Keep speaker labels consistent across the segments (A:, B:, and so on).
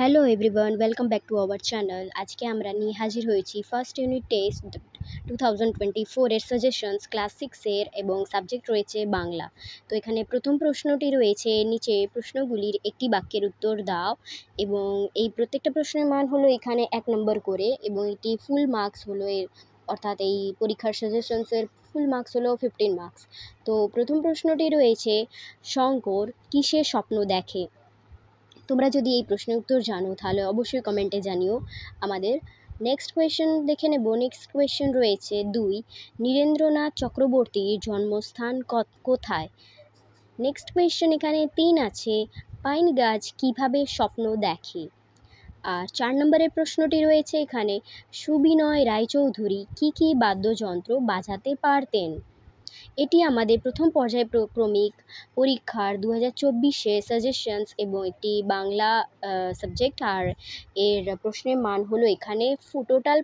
A: Hello everyone, welcome back to our channel. আজকে আমরা নিয়ে হাজির হয়েছি ফার্স্ট ইউনিট টেস্ট 2024 এর সাজেশনস ক্লাস 6 এর এবং সাবজেক্ট রয়েছে বাংলা। তো এখানে প্রথম প্রশ্নটি রয়েছে, নিচে প্রশ্নগুলির একটি বাক্যের উত্তর দাও, এবং এই প্রত্যেকটা প্রশ্নের মান হলো এখানে 1 নম্বর করে, এবং এটি ফুল মার্কস হলো এর, অর্থাৎ এই পরীক্ষার সাজেশনসের ফুল মার্কস হলো 15 মার্কস। তো প্রথম প্রশ্নটি রয়েছে, শঙ্কর কিসের স্বপ্ন দেখে? তোমরা যদি এই প্রশ্নের উত্তর জানো তাহলে অবশ্যই কমেন্টে জানিও আমাদের। নেক্সট কোয়েশ্চেন দেখে নেব। নেক্সট কোয়েশ্চেন রয়েছে 2, নীরেন্দ্রনাথ চক্রবর্তীর জন্মস্থান কোথায়? নেক্সট কোয়েশ্চেন এখানে 3 আছে, পাইন গাছ কিভাবে স্বপ্ন দেখে? আর 4 নম্বরের প্রশ্নটি রয়েছে এখানে, সুবিনয় রায়চৌধুরী কী কী বাদ্যযন্ত্র বাজাতে পারতেন? এটি আমাদের প্রথম পর্যায়ক্রমিক পরীক্ষার 2024 সাজেশনস এবং একটি বাংলা সাবজেক্ট। আর এর প্রশ্নের মান হলো এখানে টোটাল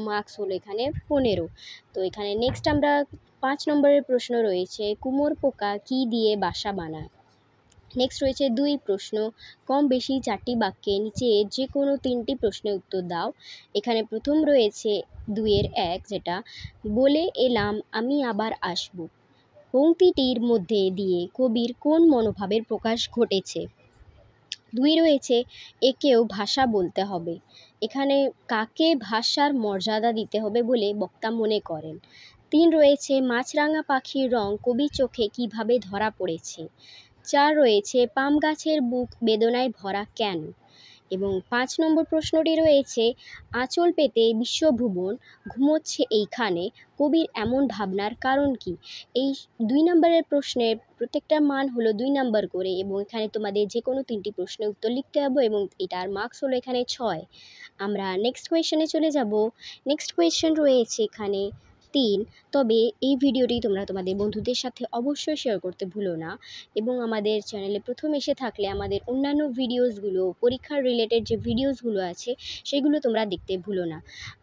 A: মার্কস হলো এখানে 15। তো এখানে নেক্সট আমরা 5 নম্বরের প্রশ্ন রয়েছে, কুমোর পোকা কী দিয়ে বাসা বানায়? নেক্সট রয়েছে 2 প্রশ্ন, কম বেশি 4টি বাক্যে নিচে যে কোনো 3টি প্রশ্নের উত্তর দাও। এখানে প্রথম রয়েছে 2 এর 1, যেটা বলে এলাম আমি আবার আসব। পংক্তিটির মধ্যে দিয়ে কবির কোন মনোভাবের প্রকাশ ঘটেছে? 2 রয়েছে, একেও ভাষা বলতে হবে। এখানে কাকে ভাষার মর্যাদা দিতে হবে বলে বক্তা মনে করেন? 3 রয়েছে, মাছরাঙা পাখির রং কবির চোখে কিভাবে ধরা পড়েছে? 4 রয়েছে, পাম গাছের বুক বেদনায় ভরা কেন? এবং 5 নম্বর প্রশ্নটি রয়েছে, আঁচল পেতে বিশ্বভুবন ঘুমোচ্ছে এইখানে, কবির এমন ভাবনার কারণ কি? এই 2 নম্বরের প্রশ্নের প্রত্যেকটার মান হলো 2 নম্বর করে, এবং এখানে তোমাদের যে কোনো 3টি প্রশ্নের উত্তর লিখতে হবে, এবং এটার মার্কস হলো এখানে 6। আমরা নেক্সট কোয়েশ্চেনে চলে যাব। নেক্সট কোয়েশ্চেন রয়েছে এখানে 3, তবে এই ভিডিওটি তোমরা তোমাদের বন্ধুদের সাথে অবশ্যই শেয়ার করতে ভুলো না, এবং আমাদের চ্যানেলে প্রথম এসে থাকলে আমাদের অন্যান্য ভিডিওসগুলো, পরীক্ষার রিলেটেড যে ভিডিওসগুলো আছে সেগুলো তোমরা দেখতে ভুলো না।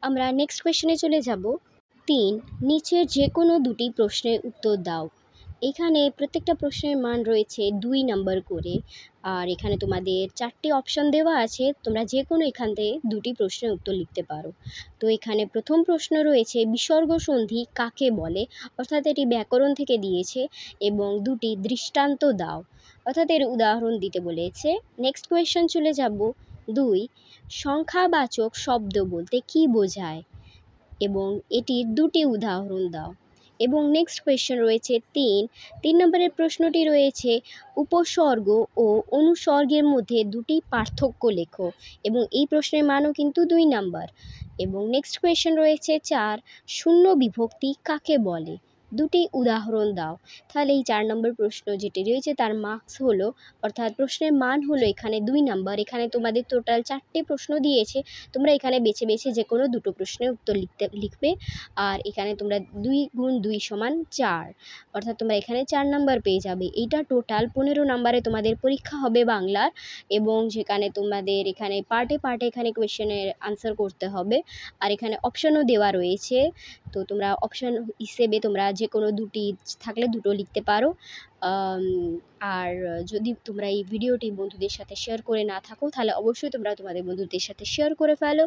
A: আমরা নেক্সট কোয়েশ্চেনে চলে যাব। 3, নিচের যে কোনো 2টি প্রশ্নের উত্তর দাও। এখানে প্রত্যেকটা প্রশ্নের মান রয়েছে 2 নম্বর করে, আর এখানে তোমাদের 4টি অপশান দেওয়া আছে, তোমরা যে কোনো এখান থেকে 2টি প্রশ্নের উত্তর লিখতে পারো। তো এখানে প্রথম প্রশ্ন রয়েছে, বিসর্গ সন্ধি কাকে বলে? অর্থাৎ এটি ব্যাকরণ থেকে দিয়েছে, এবং 2টি দৃষ্টান্ত দাও, অর্থাৎ এর উদাহরণ দিতে বলেছে। নেক্সট কোয়েশ্চেন চলে যাব। 2, সংখ্যাবাচক শব্দ বলতে কী বোঝায়? এবং এটির 2টি উদাহরণ দাও। এবং নেক্সট কোয়েশ্চেন রয়েছে 3 নম্বরের প্রশ্নটি রয়েছে, উপসর্গ ও অনুসর্গের মধ্যে 2টি পার্থক্য লেখো, এবং এই প্রশ্নের মানও কিন্তু 2 নাম্বার। এবং নেক্সট কোয়েশ্চেন রয়েছে 4, শূন্য বিভক্তি কাকে বলে? 2টি উদাহরণ দাও। তাহলে এই 4 নম্বর প্রশ্ন যেটি রয়েছে তার মার্কস হলো, অর্থাৎ প্রশ্নের মান হলো এখানে 2 নাম্বার। এখানে তোমাদের টোটাল 4টে প্রশ্ন দিয়েছে, তোমরা এখানে বেছে বেছে যে কোনো 2টো প্রশ্নের উত্তর লিখবে। আর এখানে তোমরা 2 গুণ 2 সমান 4, অর্থাৎ তোমরা এখানে 4 নাম্বার পেয়ে যাবে। এইটা টোটাল 15 নাম্বারে তোমাদের পরীক্ষা হবে বাংলার, এবং যেখানে তোমাদের এখানে পার্টে পার্টে এখানে কোয়েশ্চেনের আনসার করতে হবে। আর এখানে অপশানও দেওয়া রয়েছে, তো তোমরা অপশান হিসেবে তোমরা যে কোনো 2টি থাকলে 2টো লিখতে পারো। আর যদি তোমরা এই ভিডিওটি বন্ধুদের সাথে শেয়ার করে না থাকো তাহলে অবশ্যই তোমরা তোমাদের বন্ধুদের সাথে শেয়ার করে ফেলো।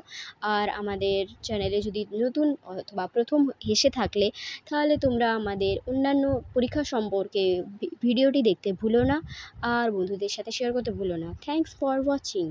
A: আর আমাদের চ্যানেলে যদি নতুন অথবা প্রথম এসে থাকলে তাহলে তোমরা আমাদের অন্যান্য পরীক্ষা সম্পর্কে ভিডিওটি দেখতে ভুলো না, আর বন্ধুদের সাথে শেয়ার করতে ভুলো না। Thanks for watching.